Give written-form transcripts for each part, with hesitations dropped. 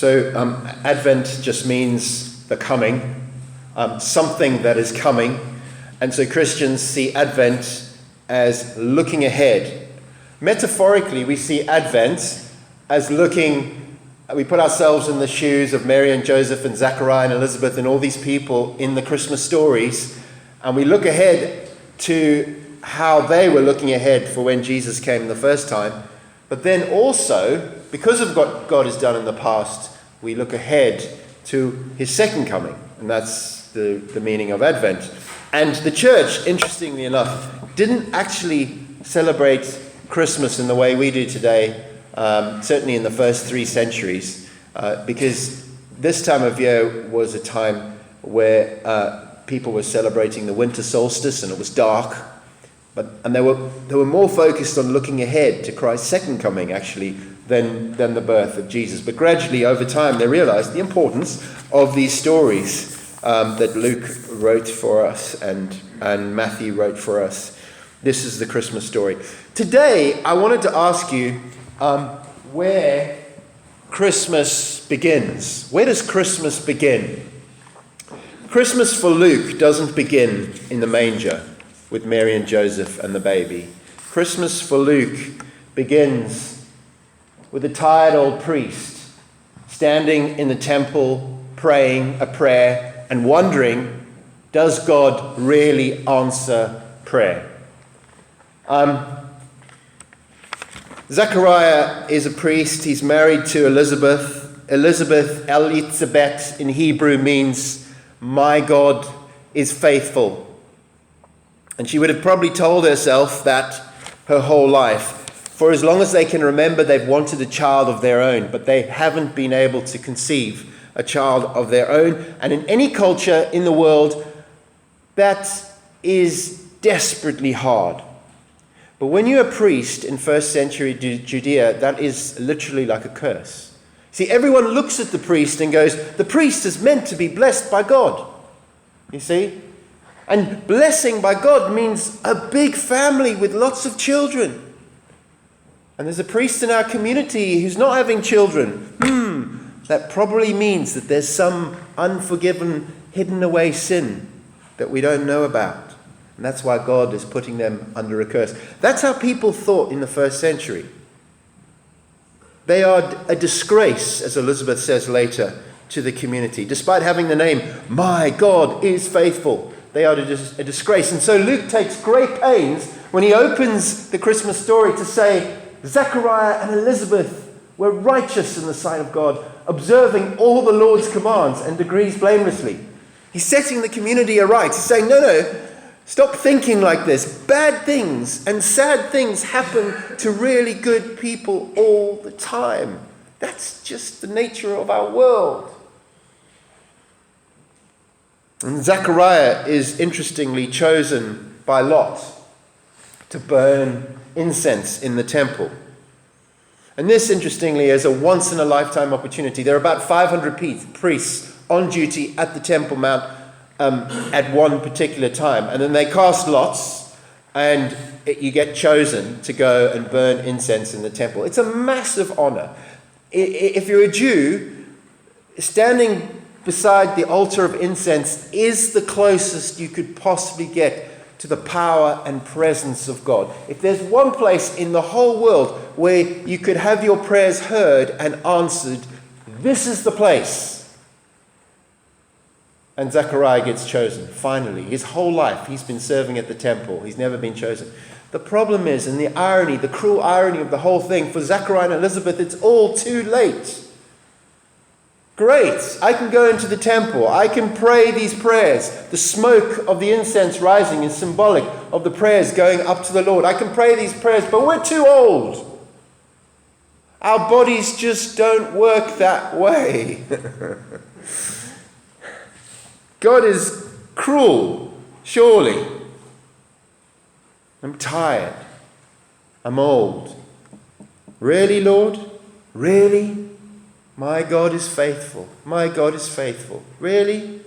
Advent just means the coming, something that is coming. And so Christians see Advent as looking ahead. Metaphorically, we see Advent as we put ourselves in the shoes of Mary and Joseph and Zachariah and Elizabeth and all these people in the Christmas stories, and we look ahead to how they were looking ahead for when Jesus came the first time. But then also, because of what God has done in the past, we look ahead to his second coming. And that's the meaning of Advent. And the church, interestingly enough, didn't actually celebrate Christmas in the way we do today, certainly in the first 3 centuries, because this time of year was a time where people were celebrating the winter solstice and it was dark. And they were more focused on looking ahead to Christ's second coming, actually, than the birth of Jesus. But gradually, over time, they realized the importance of these stories that Luke wrote for us and Matthew wrote for us. This is the Christmas story. Today, I wanted to ask you where Christmas begins. Where does Christmas begin? Christmas for Luke doesn't begin in the manger with Mary and Joseph and the baby. Christmas for Luke begins with a tired old priest standing in the temple praying a prayer and wondering, does God really answer prayer? Zechariah is a priest. He's married to Elizabeth. Elizabeth in Hebrew means, my God is faithful. And she would have probably told herself that her whole life. For as long as they can remember, they've wanted a child of their own, but they haven't been able to conceive a child of their own. And in any culture in the world, that is desperately hard. But when you're a priest in first century Judea, that is literally like a curse. See, everyone looks at the priest and goes, the priest is meant to be blessed by God. You see? And blessing by God means a big family with lots of children. And there's a priest in our community who's not having children. That probably means that there's some unforgiven, hidden away sin that we don't know about. And that's why God is putting them under a curse. That's how people thought in the first century. They are a disgrace, as Elizabeth says later, to the community. Despite having the name, my God is faithful, they are a disgrace. And so Luke takes great pains when he opens the Christmas story to say, Zechariah and Elizabeth were righteous in the sight of God, observing all the Lord's commands and decrees blamelessly. He's setting the community aright. He's saying, no, stop thinking like this. Bad things and sad things happen to really good people all the time. That's just the nature of our world. And Zechariah is interestingly chosen by Lot to burn incense in the temple. And this, interestingly, is a once-in-a-lifetime opportunity. There are about 500 priests on duty at the Temple Mount at one particular time. And then they cast lots, and you get chosen to go and burn incense in the temple. It's a massive honor. If you're a Jew, standing beside the altar of incense is the closest you could possibly get to the power and presence of God. If there's one place in the whole world where you could have your prayers heard and answered, this is the place. And Zechariah gets chosen, finally. His whole life he's been serving at the temple. He's never been chosen. The problem is, and the irony, the cruel irony of the whole thing, for Zechariah and Elizabeth, it's all too late. Great, I can go into the temple. I can pray these prayers. The smoke of the incense rising is symbolic of the prayers going up to the Lord. I can pray these prayers, but we're too old. Our bodies just don't work that way. God is cruel, surely. I'm tired. I'm old. Really, Lord? Really? My God is faithful. My God is faithful. Really?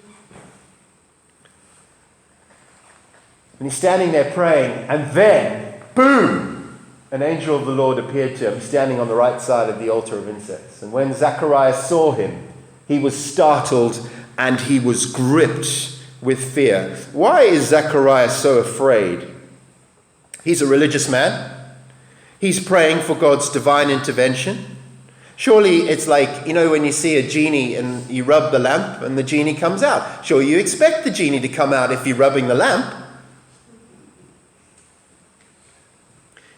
And he's standing there praying, and then, boom! an angel of the Lord appeared to him, standing on the right side of the altar of incense. And when Zacharias saw him, he was startled and he was gripped with fear. Why is Zacharias so afraid? He's a religious man. He's praying for God's divine intervention. Surely it's like, when you see a genie and you rub the lamp and the genie comes out. Sure, you expect the genie to come out if you're rubbing the lamp.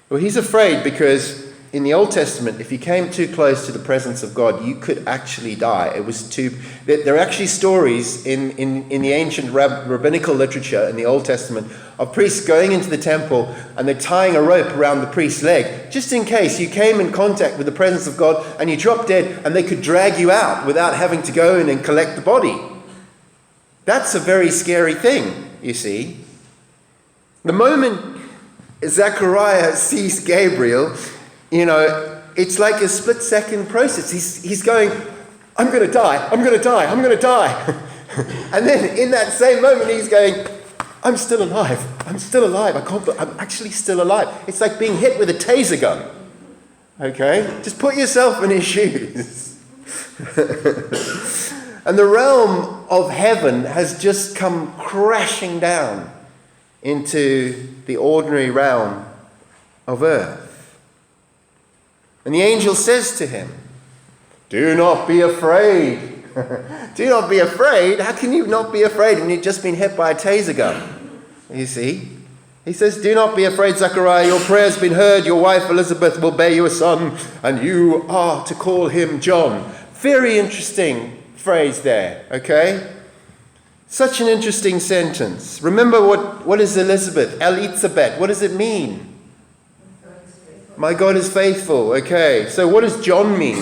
Well, he's afraid because in the Old Testament, if you came too close to the presence of God, you could actually die. There are actually stories in the ancient rabbinical literature in the Old Testament of priests going into the temple and they're tying a rope around the priest's leg, just in case you came in contact with the presence of God and you dropped dead, and they could drag you out without having to go in and collect the body. That's a very scary thing, you see. The moment Zechariah sees Gabriel, it's like a split-second process. He's going, I'm going to die, I'm going to die, I'm going to die. And then in that same moment, he's going, I'm still alive, I'm still alive, I'm actually still alive. It's like being hit with a taser gun. Okay? Just put yourself in his shoes. And the realm of heaven has just come crashing down into the ordinary realm of earth. And the angel says to him, do not be afraid. Do not be afraid. How can you not be afraid when you've just been hit by a taser gun? You see? He says, do not be afraid, Zechariah. Your prayer has been heard. Your wife Elizabeth will bear you a son, and you are to call him John. Very interesting phrase there, okay? Such an interesting sentence. Remember what is Elizabeth? Elizabeth. What does it mean? My God is faithful. Okay, so what does John mean?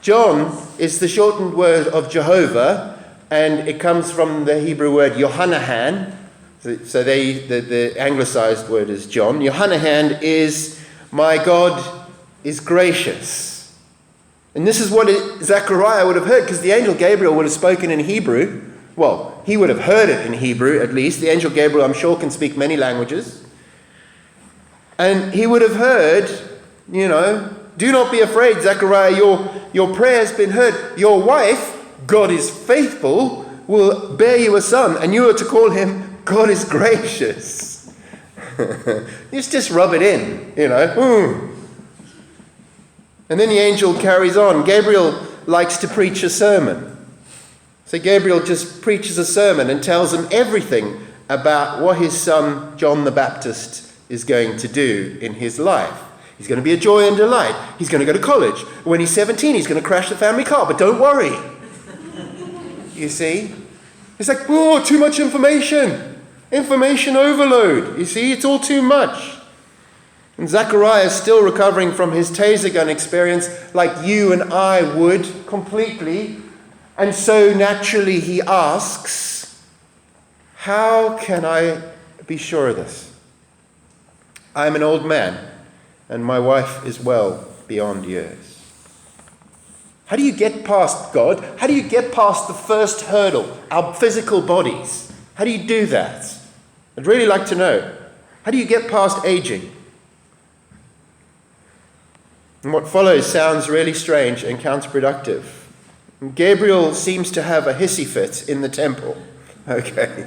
John is the shortened word of Jehovah, and it comes from the Hebrew word Yohanahan. So the anglicized word is John. Yohanahan is my God is gracious. And this is what Zechariah would have heard, because the angel Gabriel would have spoken in Hebrew. Well, he would have heard it in Hebrew, at least. The angel Gabriel, I'm sure, can speak many languages. And he would have heard, do not be afraid, Zechariah, your prayer has been heard. Your wife, God is faithful, will bear you a son, and you are to call him God is gracious. Just rub it in, And then the angel carries on. Gabriel likes to preach a sermon. So Gabriel just preaches a sermon and tells him everything about what his son John the Baptist is going to do in his life. He's going to be a joy and delight. He's going to go to college. When he's 17, he's going to crash the family car, but don't worry. You see? It's like, too much information. Information overload. You see, it's all too much. And Zechariah is still recovering from his taser gun experience like you and I would completely. And so naturally he asks, how can I be sure of this? I am an old man, and my wife is well beyond years. How do you get past God? How do you get past the first hurdle, our physical bodies? How do you do that? I'd really like to know. How do you get past aging? And what follows sounds really strange and counterproductive. Gabriel seems to have a hissy fit in the temple. Okay.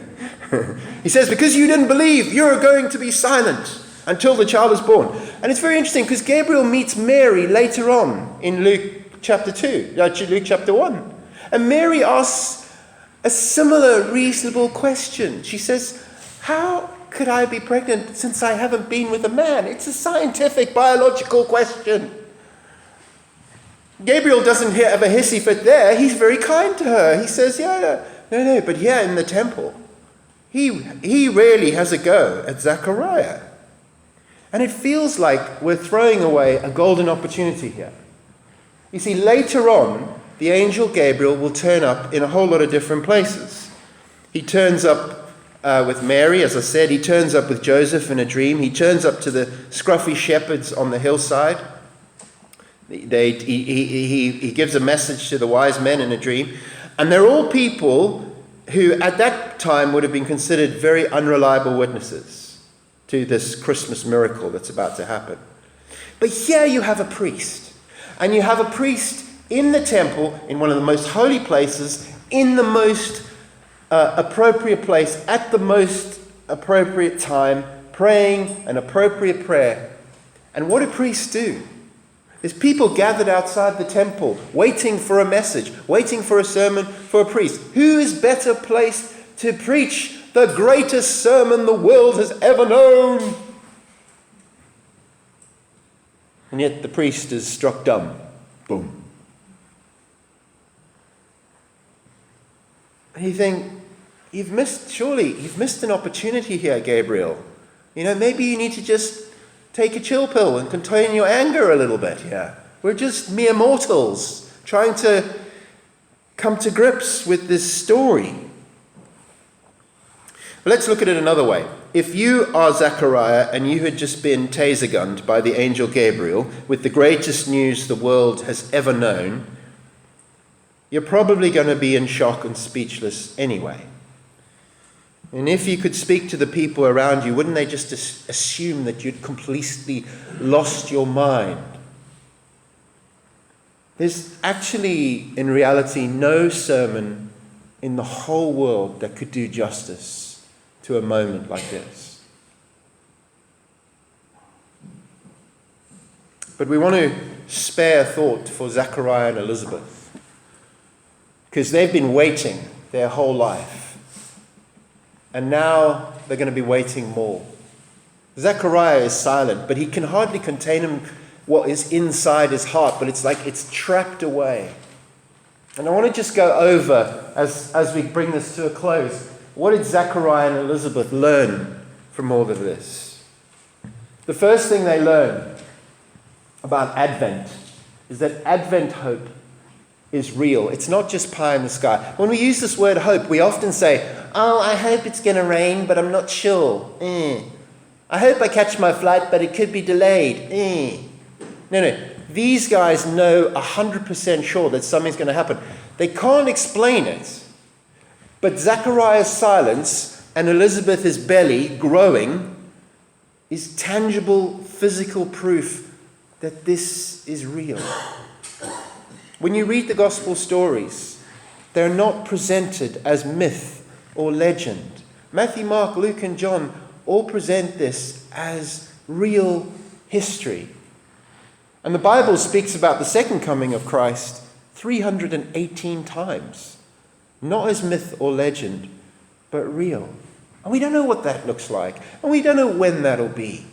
He says, because you didn't believe, you're going to be silent until the child is born. And it's very interesting because Gabriel meets Mary later on in Luke chapter 1. And Mary asks a similar reasonable question. She says, how could I be pregnant since I haven't been with a man? It's a scientific, biological question. Gabriel doesn't have a hissy fit there. He's very kind to her. He says, no. But here in the temple, he really has a go at Zechariah. And it feels like we're throwing away a golden opportunity here. You see, later on, the angel Gabriel will turn up in a whole lot of different places. He turns up with Mary, as I said. He turns up with Joseph in a dream. He turns up to the scruffy shepherds on the hillside. He gives a message to the wise men in a dream. And they're all people who at that time would have been considered very unreliable witnesses to this Christmas miracle that's about to happen. But here you have a priest. And you have a priest in the temple, in one of the most holy places, in the most appropriate place, at the most appropriate time, praying an appropriate prayer. And what do priests do? There's people gathered outside the temple, waiting for a message, waiting for a sermon for a priest. Who is better placed to preach the greatest sermon the world has ever known? And yet the priest is struck dumb. Boom. And you think, you've missed an opportunity here, Gabriel. Maybe you need to just take a chill pill and contain your anger a little bit here. We're just mere mortals trying to come to grips with this story. But let's look at it another way. If you are Zechariah and you had just been taser-gunned by the angel Gabriel with the greatest news the world has ever known, you're probably going to be in shock and speechless anyway. And if you could speak to the people around you, wouldn't they just assume that you'd completely lost your mind? There's actually, in reality, no sermon in the whole world that could do justice to a moment like this. But we want to spare thought for Zechariah and Elizabeth, because they've been waiting their whole life. And now they're going to be waiting more. Zechariah is silent, but he can hardly contain what is inside his heart, but it's like it's trapped away. And I want to just go over, as we bring this to a close, what did Zechariah and Elizabeth learn from all of this? The first thing they learn about Advent is that Advent hope is real. It's not just pie in the sky. When we use this word hope, we often say, "Oh, I hope it's going to rain, but I'm not sure. I hope I catch my flight, but it could be delayed. No. These guys know 100% sure that something's going to happen. They can't explain it. But Zechariah's silence and Elizabeth's belly growing is tangible, physical proof that this is real. When you read the gospel stories, they're not presented as myth or legend. Matthew, Mark, Luke, and John all present this as real history. And the Bible speaks about the second coming of Christ 318 times. Not as myth or legend, but real. And we don't know what that looks like. And we don't know when that'll be.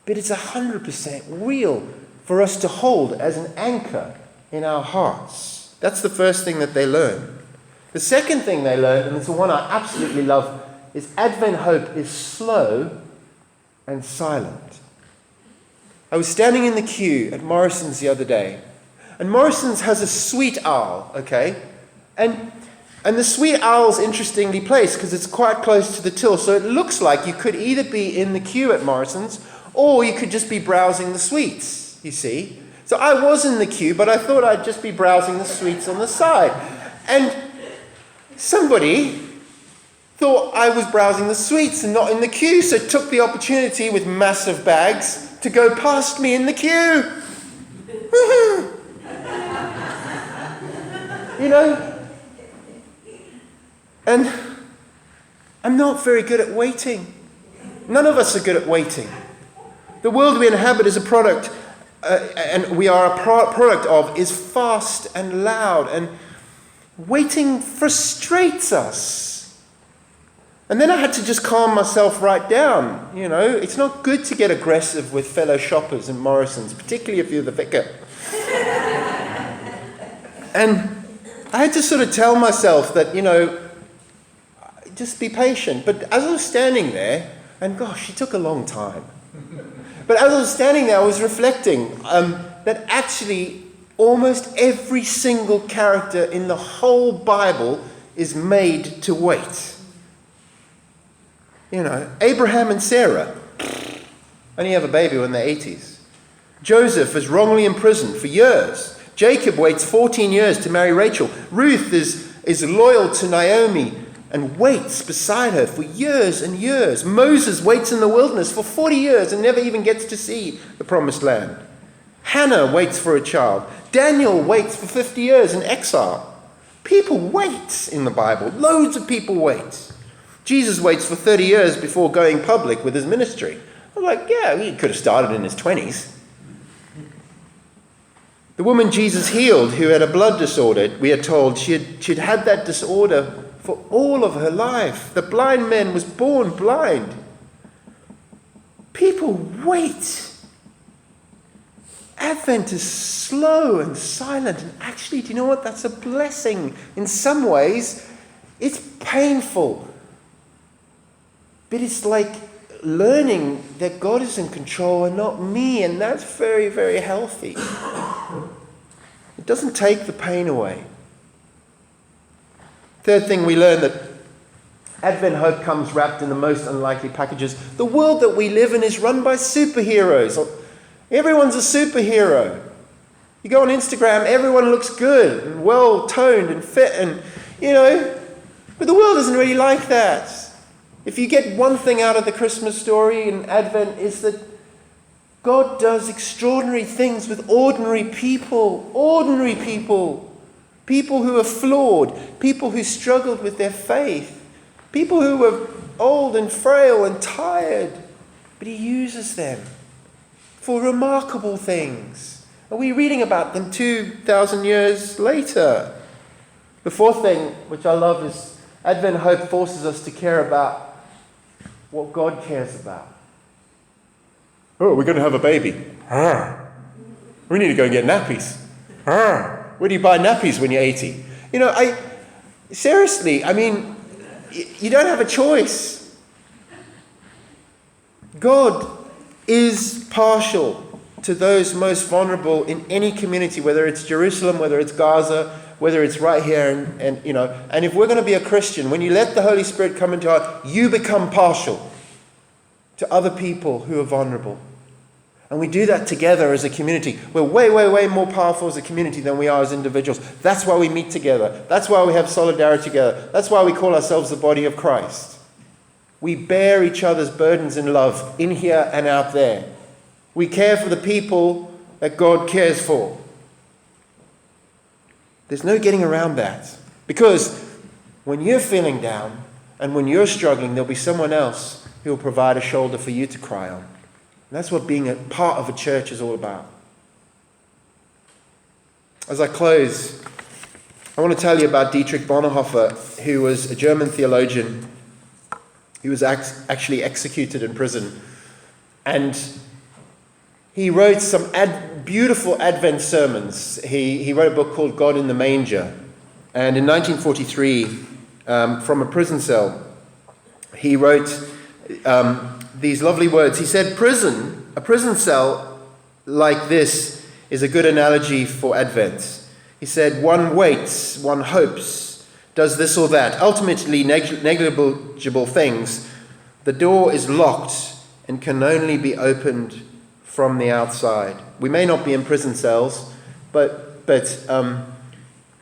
But it's 100% real for us to hold as an anchor in our hearts. That's the first thing that they learn. The second thing they learn, and it's the one I absolutely love, is Advent hope is slow and silent. I was standing in the queue at Morrison's the other day, and Morrison's has a sweet owl, okay? And the sweet owl's interestingly placed because it's quite close to the till, so it looks like you could either be in the queue at Morrison's or you could just be browsing the sweets, you see? So I was in the queue, but I thought I'd just be browsing the sweets on the side. And somebody thought I was browsing the sweets and not in the queue, so took the opportunity with massive bags to go past me in the queue. You know? And I'm not very good at waiting. None of us are good at waiting. The world we inhabit is a product, and we are a product of, is fast and loud, and waiting frustrates us. And then I had to just calm myself right down. You know, it's not good to get aggressive with fellow shoppers in Morrison's, particularly if you're the vicar. And I had to sort of tell myself that, you know, just be patient. But as I was standing there, and gosh, it took a long time. But as I was standing there, I was reflecting that actually almost every single character in the whole Bible is made to wait. You know, Abraham and Sarah only have a baby when they're 80s. Joseph is wrongly imprisoned for years. Jacob waits 14 years to marry Rachel. Ruth is loyal to Naomi and waits beside her for years and years. Moses waits in the wilderness for 40 years and never even gets to see the promised land. Hannah waits for a child. Daniel waits for 50 years in exile. People wait in the Bible. Loads of people wait. Jesus waits for 30 years before going public with his ministry. I'm like, yeah, he could have started in his 20s. The woman Jesus healed who had a blood disorder, we are told, she'd had that disorder for all of her life. The blind man was born blind. People wait. Advent is slow and silent. And actually, do you know what? That's a blessing. In some ways, it's painful. But it's like learning that God is in control and not me. And that's very, very healthy. It doesn't take the pain away. Third thing we learn, that Advent hope comes wrapped in the most unlikely packages. The world that we live in is run by superheroes. Everyone's a superhero. You go on Instagram, everyone looks good and well-toned and fit, and but the world isn't really like that. If you get one thing out of the Christmas story in Advent, is that God does extraordinary things with ordinary people. Ordinary people. People who are flawed. People who struggled with their faith. People who were old and frail and tired. But he uses them for remarkable things. Are we reading about them 2,000 years later? The fourth thing, which I love, is Advent hope forces us to care about what God cares about. Oh, we're going to have a baby. We need to go and get nappies. Where do you buy nappies when you're 80? Seriously, you don't have a choice. God is partial to those most vulnerable in any community, whether it's Jerusalem, whether it's Gaza, whether it's right here, and if we're going to be a Christian, when you let the Holy Spirit come into our heart, you become partial to other people who are vulnerable. And we do that together as a community. We're way, way, way more powerful as a community than we are as individuals. That's why we meet together. That's why we have solidarity together. That's why we call ourselves the body of Christ. We bear each other's burdens in love, in here and out there. We care for the people that God cares for. There's no getting around that. Because when you're feeling down and when you're struggling, there'll be someone else who will provide a shoulder for you to cry on. And that's what being a part of a church is all about. As I close, I want to tell you about Dietrich Bonhoeffer, who was a German theologian. He was actually executed in prison. And he wrote some beautiful Advent sermons. He wrote a book called God in the Manger. And in 1943, from a prison cell, he wrote these lovely words. He said, a prison cell like this is a good analogy for Advent. He said, one waits, one hopes, does this or that, ultimately negligible things. The door is locked and can only be opened from the outside. We may not be in prison cells, but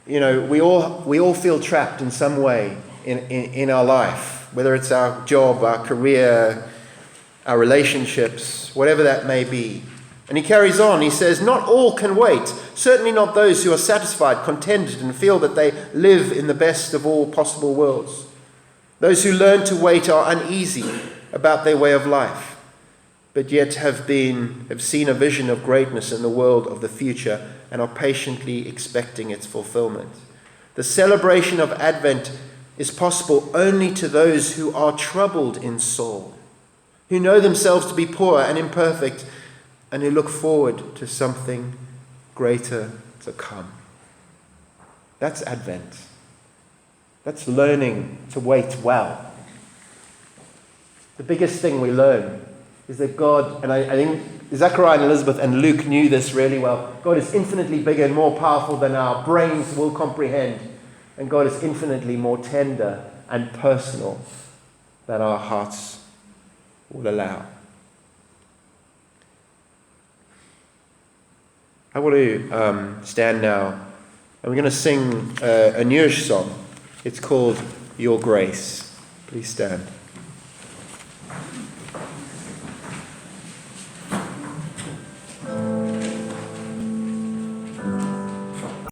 we all feel trapped in some way in our life, whether it's our job, our career, our relationships, whatever that may be. And he carries on, he says, not all can wait, certainly not those who are satisfied, contented, and feel that they live in the best of all possible worlds. Those who learn to wait are uneasy about their way of life, but yet have seen a vision of greatness in the world of the future and are patiently expecting its fulfillment. The celebration of Advent is possible only to those who are troubled in soul, who know themselves to be poor and imperfect, and who look forward to something greater to come. That's Advent. That's learning to wait well. The biggest thing we learn is that God, and I think Zechariah and Elizabeth and Luke knew this really well, God is infinitely bigger and more powerful than our brains will comprehend. And God is infinitely more tender and personal than our hearts will allow. I want to stand now, and we're going to sing a newish song. It's called your grace. Please stand.